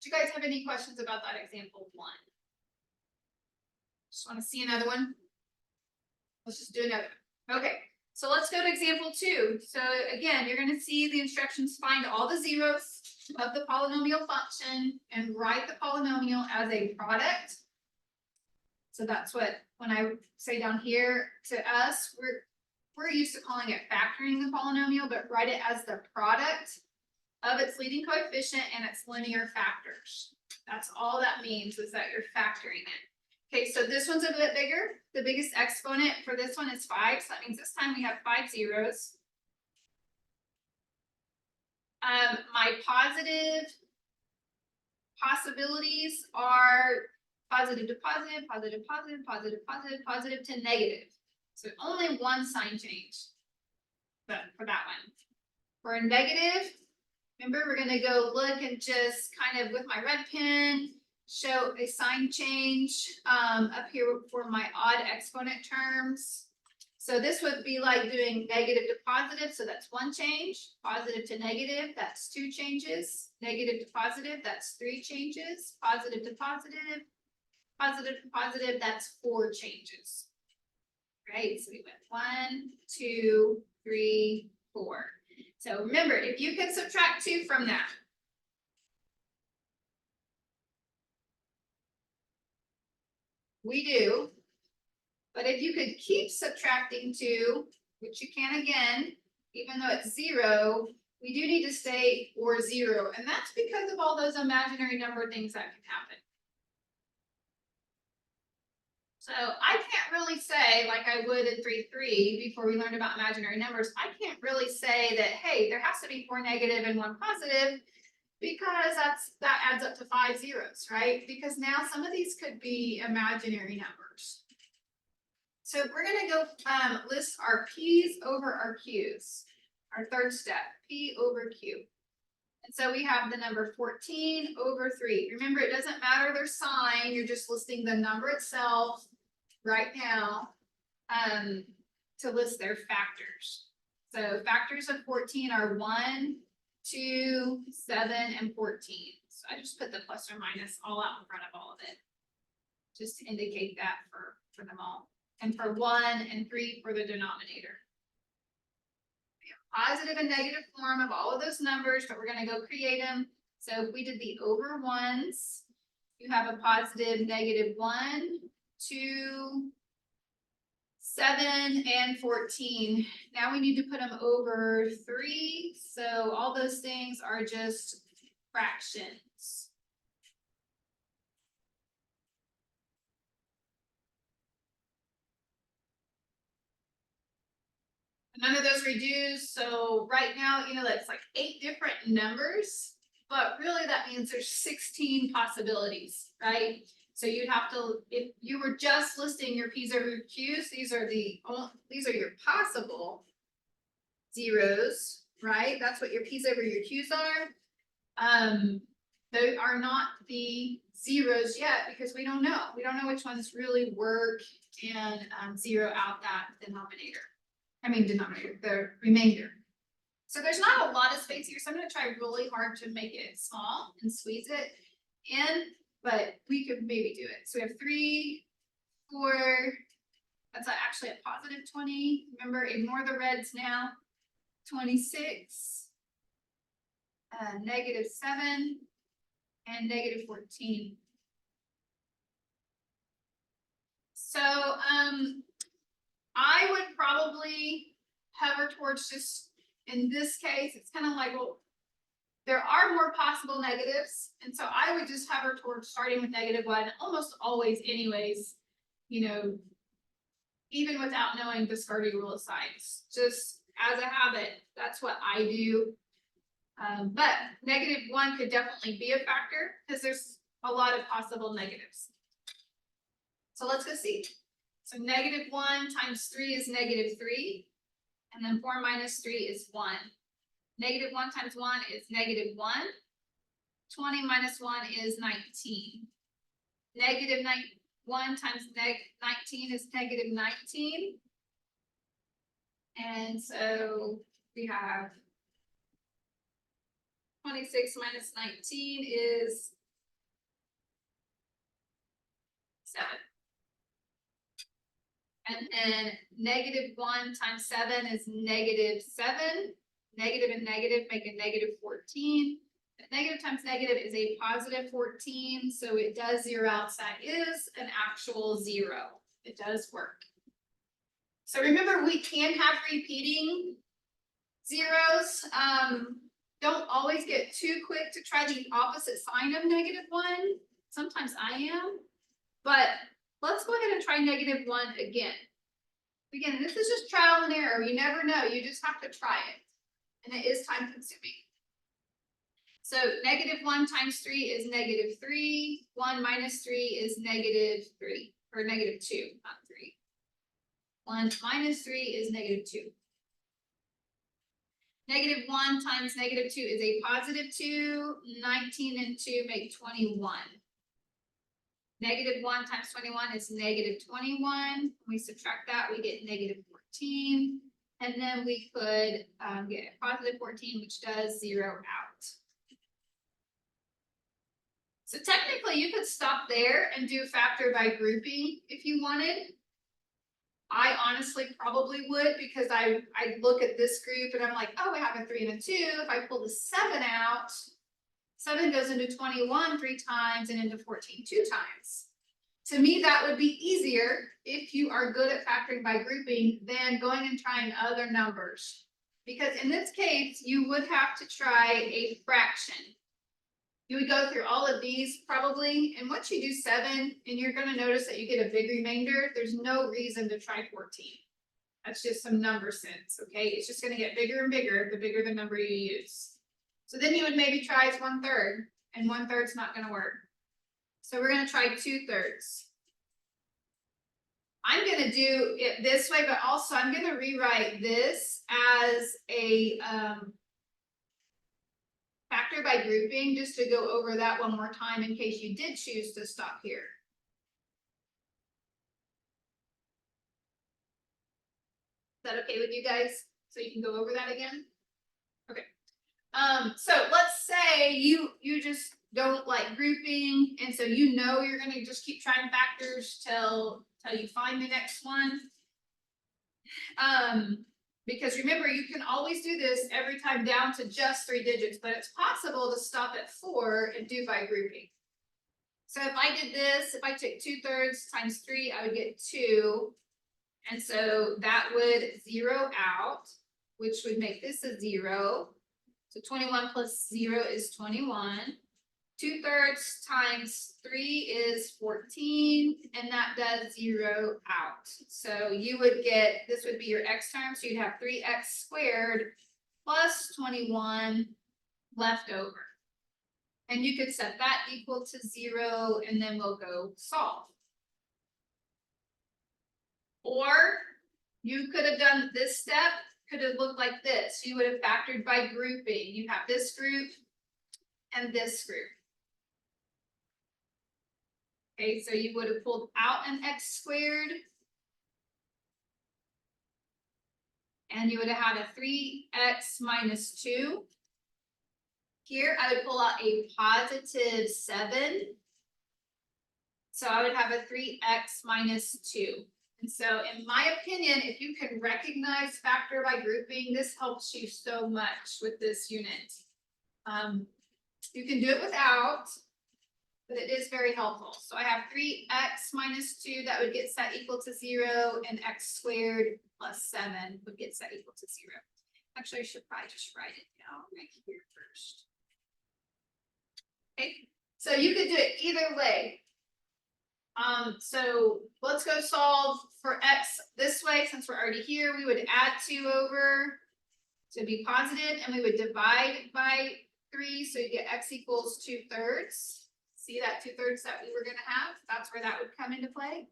Do you guys have any questions about that example 1? Just want to see another one. Let's just do another one. Okay, so let's go to example 2. So again, you're going to see the instructions: find all the zeros of the polynomial function and write the polynomial as a product. So that's what, when I say down here, to us, we're used to calling it factoring the polynomial, but write it as the product of its leading coefficient and its linear factors. That's all that means, is that you're factoring it. Okay, so this one's a bit bigger. The biggest exponent for this one is 5, so that means this time we have 5 zeros. My positive possibilities are positive to positive, positive, positive, positive, positive, positive to negative. So only one sign change for that one. For a negative, remember, we're going to go look and just kind of with my red pen show a sign change up here for my odd exponent terms. So this would be like doing negative to positive, so that's one change. Positive to negative, that's 2 changes. Negative to positive, that's 3 changes. Positive to positive, positive to positive, that's 4 changes. Right, so we went 1, 2, 3, 4. So remember, if you can subtract 2 from that, we do. But if you could keep subtracting 2, which you can again, even though it's 0, we do need to stay or 0. And that's because of all those imaginary number things that can happen. So I can't really say, like I would in 3.3 before we learned about imaginary numbers, I can't really say that, hey, there has to be 4 negative and 1 positive, because that adds up to 5 zeros, right? Because now some of these could be imaginary numbers. So we're going to go list our P's over our Q's. Our third step, P over Q. And so we have the number 14 over 3. Remember, it doesn't matter their sign. You're just listing the number itself right now to list their factors. So factors of 14 are 1, 2, 7, and 14. So I just put the plus or minus all out in front of all of it, just to indicate that for them all. And for 1 and 3 for the denominator. We have positive and negative form of all of those numbers, but we're going to go create them. So if we did the over ones, you have a positive negative 1, 2, 7, and 14. Now we need to put them over 3. So all those things are just fractions. None of those reduce. So right now, that's like 8 different numbers, but really that means there's 16 possibilities, right? So you'd have to, if you were just listing your P's over your Q's, these are your possible zeros, right? That's what your P's over your Q's are. They are not the zeros yet because we don't know. We don't know which ones really work and zero out that denominator. Denominator, the remainder. So there's not a lot of space here, so I'm going to try really hard to make it small and squeeze it in, but we could maybe do it. So we have 3, 4, that's actually a positive 20. Remember, ignore the reds now. 26, negative 7, and negative 14. So I would probably hover towards, just in this case, it's kind of like, well, there are more possible negatives. And so I would just hover towards starting with -1 almost always anyways, even without knowing the Viscardi rule of signs. Just as a habit, that's what I do. But -1 could definitely be a factor because there's a lot of possible negatives. So let's go see. So -1 times 3 is -3. And then 4 minus 3 is 1. -1 times 1 is -1. 20 minus 1 is 19. -1 times 19 is -19. And so we have 26 minus 19 is 7. And then -1 times 7 is -7. Negative and negative make a -14. Negative times negative is a +14, so it does zero out. So that is an actual 0. It does work. So remember, we can have repeating zeros. Don't always get too quick to try the opposite sign of -1. Sometimes I am, but let's go ahead and try -1 again. Again, this is just trial and error. You never know. You just have to try it. And it is time consuming. So -1 times 3 is -3. 1 minus 3 is -3, or -2, not 3. 1 minus 3 is -2. -1 times -2 is a +2. 19 and 2 make 21. -1 times 21 is -21. When we subtract that, we get -14. And then we could get a +14, which does zero out. So technically, you could stop there and do factor by grouping if you wanted. I honestly probably would, because I look at this group and I'm like, oh, I have a 3 and a 2. If I pull the 7 out, 7 goes into 21 3 times and into 14 2 times. To me, that would be easier if you are good at factoring by grouping than going and trying other numbers. Because in this case, you would have to try a fraction. You would go through all of these probably, and once you do 7, and you're going to notice that you get a big remainder, there's no reason to try 14. That's just some number sense, okay? It's just going to get bigger and bigger the bigger the number you use. So then you would maybe try 1/3, and 1/3 is not going to work. So we're going to try 2/3. I'm going to do it this way, but also I'm going to rewrite this as a factor by grouping, just to go over that one more time in case you did choose to stop here. Is that okay with you guys? So you can go over that again? Okay. So let's say you just don't like grouping, and so you know you're going to just keep trying factors till you find the next one. Because remember, you can always do this every time down to just 3 digits, but it's possible to stop at 4 and do by grouping. So if I did this, if I took 2/3 times 3, I would get 2. And so that would zero out, which would make this a 0. So 21 plus 0 is 21. 2/3 times 3 is 14, and that does zero out. So you would get, this would be your x term, so you'd have 3x squared plus 21 left over. And you could set that equal to 0, and then we'll go solve. Or you could have done this step, could have looked like this. You would have factored by grouping. You have this group and this group. Okay, so you would have pulled out an x squared, and you would have had a 3x minus 2. Here, I would pull out a +7. So I would have a 3x minus 2. And so in my opinion, if you can recognize factor by grouping, this helps you so much with this unit. You can do it without, but it is very helpful. So I have 3x minus 2, that would get set equal to 0, and x squared plus 7 would get set equal to 0. Actually, I should probably just write it down right here first. Okay, so you could do it either way. So let's go solve for x this way. Since we're already here, we would add 2 over to be positive, and we would divide by 3, so you get x equals 2/3. See that 2/3 that we were going to have? That's where that would come into play.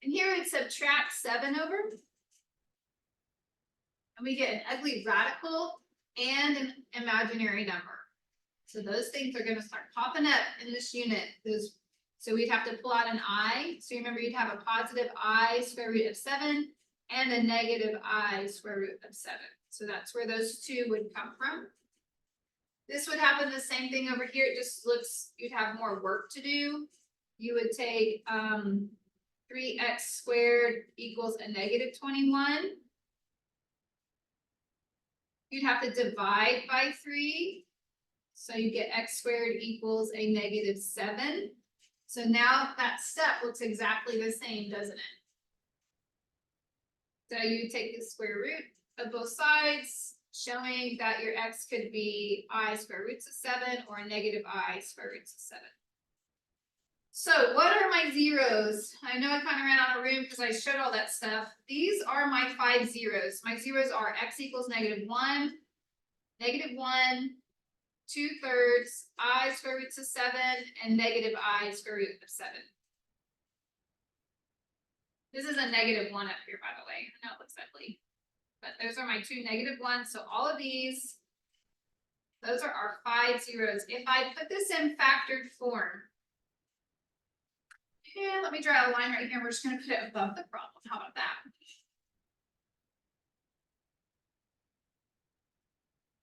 And here we'd subtract 7 over, and we get an ugly radical and an imaginary number. So those things are going to start popping up in this unit. So we'd have to pull out an I. So remember, you'd have a positive I square root of 7 and a negative I square root of 7. So that's where those two would come from. This would happen the same thing over here. It just looks, you'd have more work to do. you would take 3x squared equals a negative 21. You'd have to divide by 3. So you get x squared equals a negative 7. So now that step looks exactly the same, doesn't it? So you take the square root of both sides, showing that your x could be I square roots of 7 or a negative I square roots of 7. So what are my zeros? I know I kind of ran out of room because I showed all that stuff. These are my 5 zeros. My zeros are x equals -1, -1, 2/3, I square roots of 7, and negative I square root of 7. This is a -1 up here, by the way. I know it looks ugly, but those are my 2 -1s. So all of these, those are our 5 zeros. If I put this in factored form, and let me draw a line right here. We're just going to put it above the problem. How about that?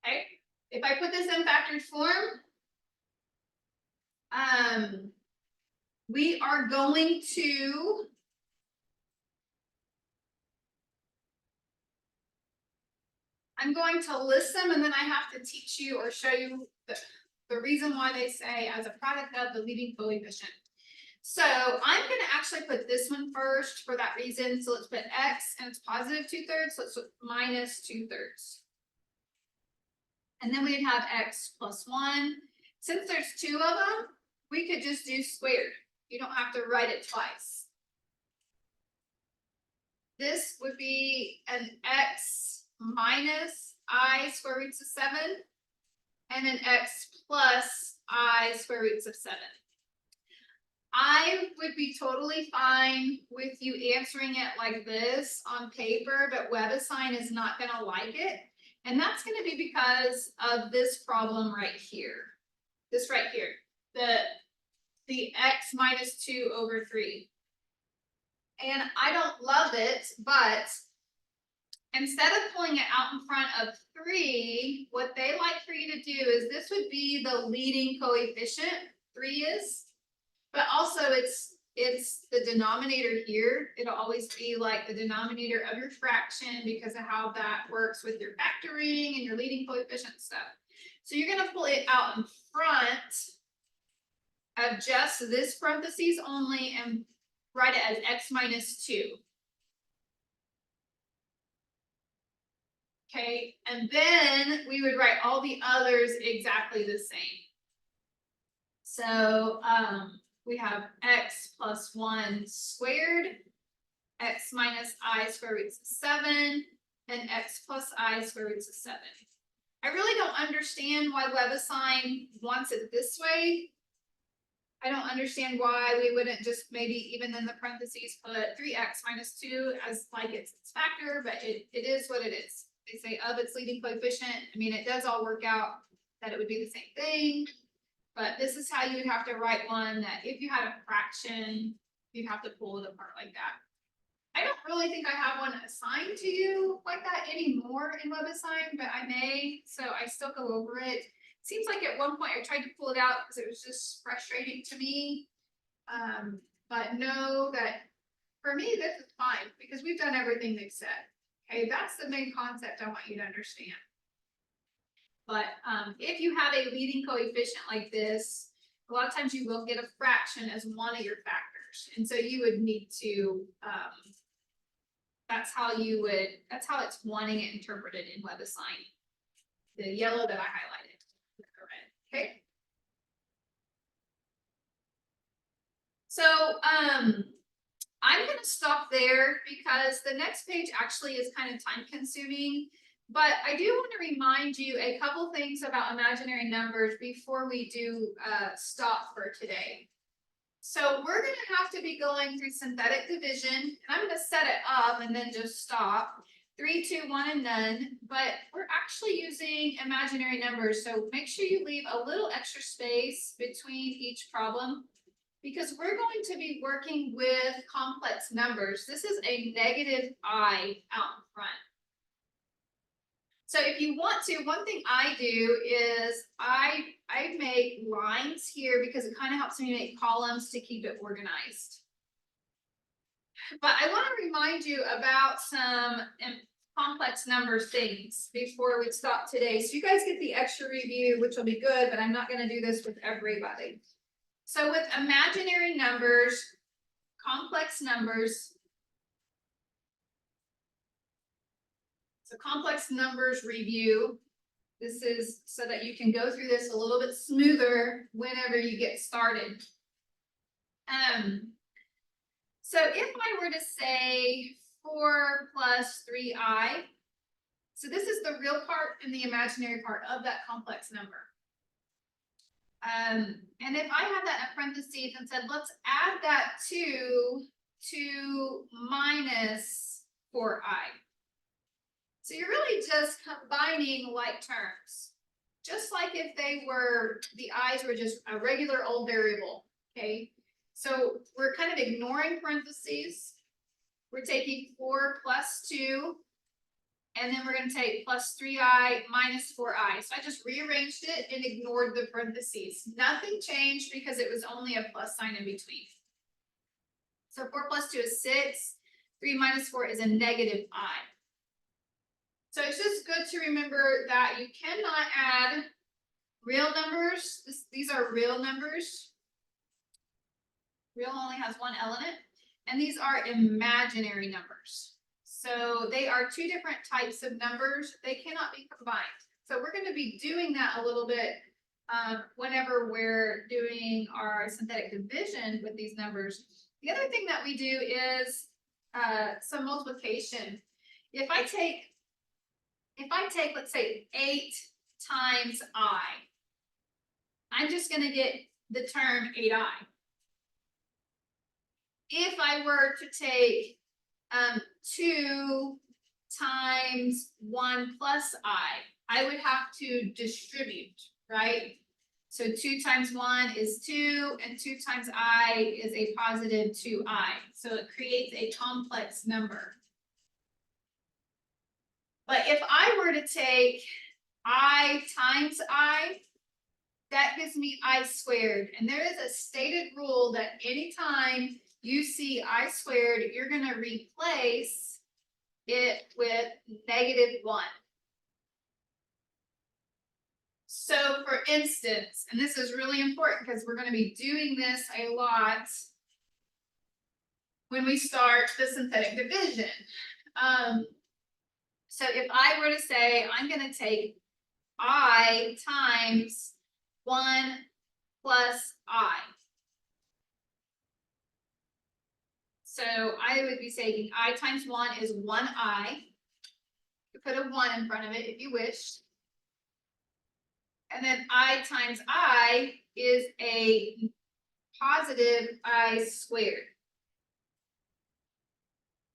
Okay. If I put this in factored form, we are going to I'm going to list them, and then I have to teach you or show you the reason why they say as a product of the leading coefficient. So I'm going to actually put this one first for that reason. So let's put x, and it's positive 2/3. So let's put minus 2/3. And then we'd have x plus 1. Since there's 2 of them, we could just do squared. You don't have to write it twice. This would be an x minus I square roots of 7 and an x plus I square roots of 7. I would be totally fine with you answering it like this on paper, but WebAssign is not going to like it. And that's going to be because of this problem right here. This right here, the x minus 2/3. And I don't love it, but instead of pulling it out in front of 3, what they like for you to do is this would be the leading coefficient, 3 is, but also it's the denominator here. It'll always be like the denominator of your fraction because of how that works with your factoring and your leading coefficient stuff. So you're going to pull it out in front of just this parentheses only and write it as x minus 2. Okay, and then we would write all the others exactly the same. So we have x plus 1 squared, x minus I square roots of 7, and x plus I square roots of 7. I really don't understand why WebAssign wants it this way. I don't understand why we wouldn't just maybe even in the parentheses put 3x minus 2 as like it's factor, but it is what it is. They say of its leading coefficient. I mean, it does all work out that it would be the same thing, but this is how you would have to write one that if you had a fraction, you'd have to pull it apart like that. I don't really think I have one assigned to you like that anymore in WebAssign, but I may, so I still go over it. Seems like at one point I tried to pull it out because it was just frustrating to me. But know that for me, this is fine because we've done everything they've said. Okay, that's the main concept I want you to understand. But if you have a leading coefficient like this, a lot of times you will get a fraction as one of your factors. And so you would need to, that's how it's wanting it interpreted in WebAssign. The yellow that I highlighted. Okay. So I'm going to stop there because the next page actually is kind of time consuming, but I do want to remind you a couple things about imaginary numbers before we do stop for today. So we're going to have to be going through synthetic division, and I'm going to set it up and then just stop. 3, 2, 1, and none, but we're actually using imaginary numbers. So make sure you leave a little extra space between each problem because we're going to be working with complex numbers. This is a negative I out in front. So if you want to, one thing I do is I make lines here because it kind of helps me make columns to keep it organized. But I want to remind you about some complex number things before we stop today. So you guys get the extra review, which will be good, but I'm not going to do this with everybody. So with imaginary numbers, complex numbers, so complex numbers review. This is so that you can go through this a little bit smoother whenever you get started. So if I were to say 4 plus 3i, so this is the real part and the imaginary part of that complex number. And if I had that in parentheses and said, let's add that to minus 4i. So you're really just combining like terms, just like if they were, the i's were just a regular old variable, okay? So we're kind of ignoring parentheses. We're taking 4 plus 2, and then we're going to take plus 3i minus 4i. So I just rearranged it and ignored the parentheses. Nothing changed because it was only a plus sign in between. So 4 plus 2 is 6. 3 minus 4 is a negative I. So it's just good to remember that you cannot add real numbers. These are real numbers. Real only has one element. And these are imaginary numbers. So they are two different types of numbers. They cannot be combined. So we're going to be doing that a little bit whenever we're doing our synthetic division with these numbers. The other thing that we do is some multiplication. If I take, let's say, 8 times I, I'm just going to get the term 8i. If I were to take 2 times 1 plus I would have to distribute, right? So 2 times 1 is 2, and 2 times I is a positive 2i. So it creates a complex number. But if I were to take I times I, that gives me I squared. And there is a stated rule that anytime you see I squared, you're going to replace it with -1. So for instance, and this is really important because we're going to be doing this a lot when we start the synthetic division. So if I were to say, I'm going to take I times 1 plus I. So I would be saying I times 1 is 1i. You put a 1 in front of it if you wish. And then I times I is a positive I squared.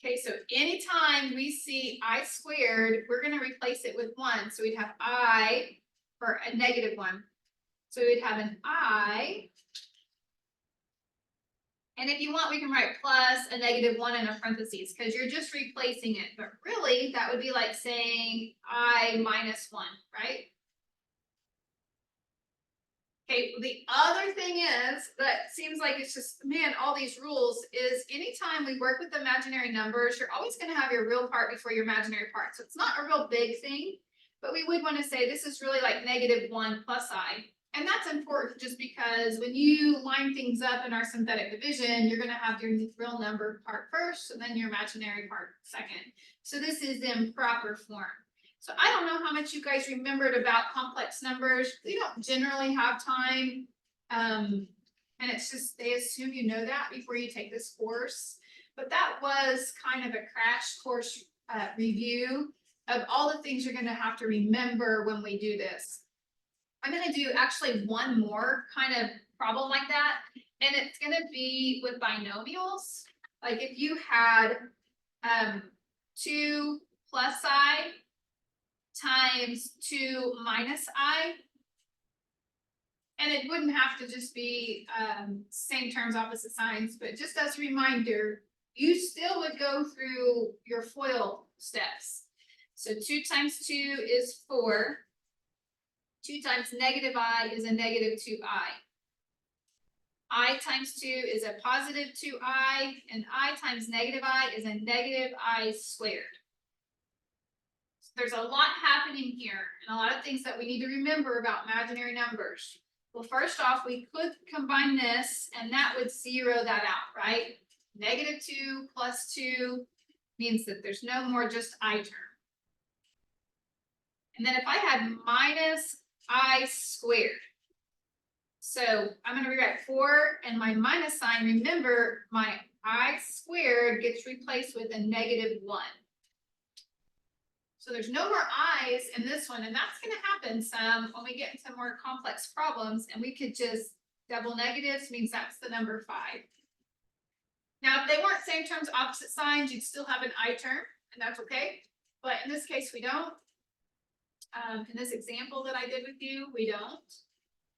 Okay, so anytime we see I squared, we're going to replace it with 1. So we'd have I for a -1. So we'd have an I. And if you want, we can write plus a -1 in a parentheses because you're just replacing it. But really, that would be like saying I minus 1, right? Okay, the other thing is that seems like it's just, man, all these rules is anytime we work with imaginary numbers, you're always going to have your real part before your imaginary part. So it's not a real big thing, but we would want to say this is really like -1 plus I. And that's important just because when you line things up in our synthetic division, you're going to have your real number part first and then your imaginary part second. So this is in proper form. So I don't know how much you guys remembered about complex numbers. We don't generally have time. And it's just, they assume you know that before you take this course. But that was kind of a crash course review of all the things you're going to have to remember when we do this. I'm going to do actually one more kind of problem like that. And it's going to be with binomials. Like if you had 2 plus I times 2 minus I. And it wouldn't have to just be same terms, opposite signs, but just as a reminder, you still would go through your FOIL steps. So So 2 times 2 is 4. 2 times negative I is a negative 2I. I times 2 is a positive 2I, and I times negative I is a negative I squared. So there's a lot happening here, and a lot of things that we need to remember about imaginary numbers. Well, first off, we could combine this, and that would zero that out, right? Negative 2 plus 2 means that there's no more just I term. And then if I had minus I squared, so I'm going to rewrite 4 and my minus sign. Remember, my I squared gets replaced with a negative 1. So there's no more i's in this one, and that's going to happen some when we get into more complex problems, and we could just double negatives means that's the number 5. Now, if they weren't same terms, opposite signs, you'd still have an I term, and that's okay. But in this case, we don't. In this example that I did with you, we don't.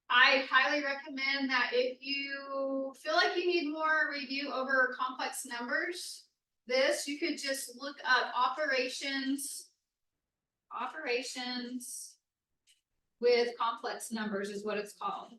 I highly recommend that if you feel like you need more review over complex numbers, you could just look up operations with complex numbers is what it's called.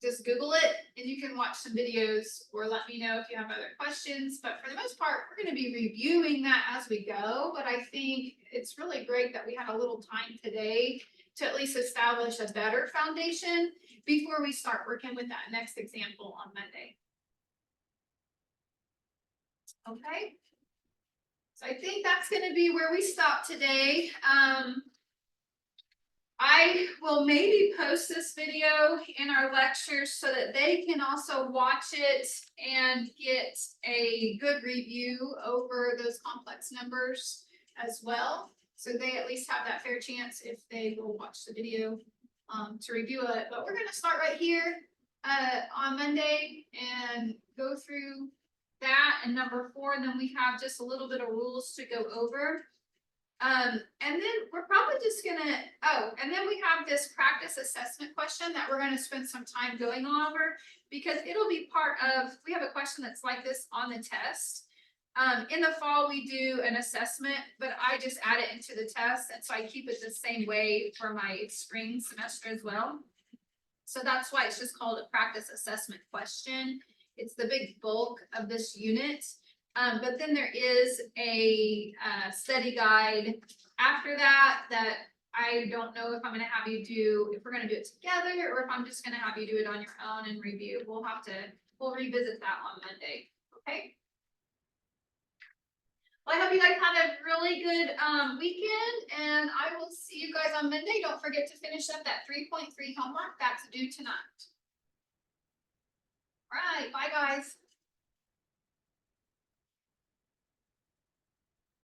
Just Google it and you can watch some videos or let me know if you have other questions. But for the most part, we're going to be reviewing that as we go. But I think it's really great that we had a little time today to at least establish a better foundation before we start working with that next example on Monday. Okay. So I think that's going to be where we stop today. I will maybe post this video in our lectures so that they can also watch it and get a good review over those complex numbers as well. So they at least have that fair chance if they will watch the video to review it. But we're going to start right here on Monday and go through that and number 4. And then we have just a little bit of rules to go over. And then we're probably just gonna, and then we have this practice assessment question that we're gonna spend some time going over because it'll be part of, we have a question that's like this on the test. In the fall, we do an assessment, but I just add it into the test. And so I keep it the same way for my spring semester as well. So that's why it's just called a practice assessment question. It's the big bulk of this unit. But then there is a study guide after that I don't know if I'm going to have you do, if we're going to do it together or if I'm just going to have you do it on your own and review. We'll revisit that on Monday. Okay. Well, I hope you guys have a really good weekend, and I will see you guys on Monday. Don't forget to finish up that 3.3 homework that's due tonight. All right. Bye, guys.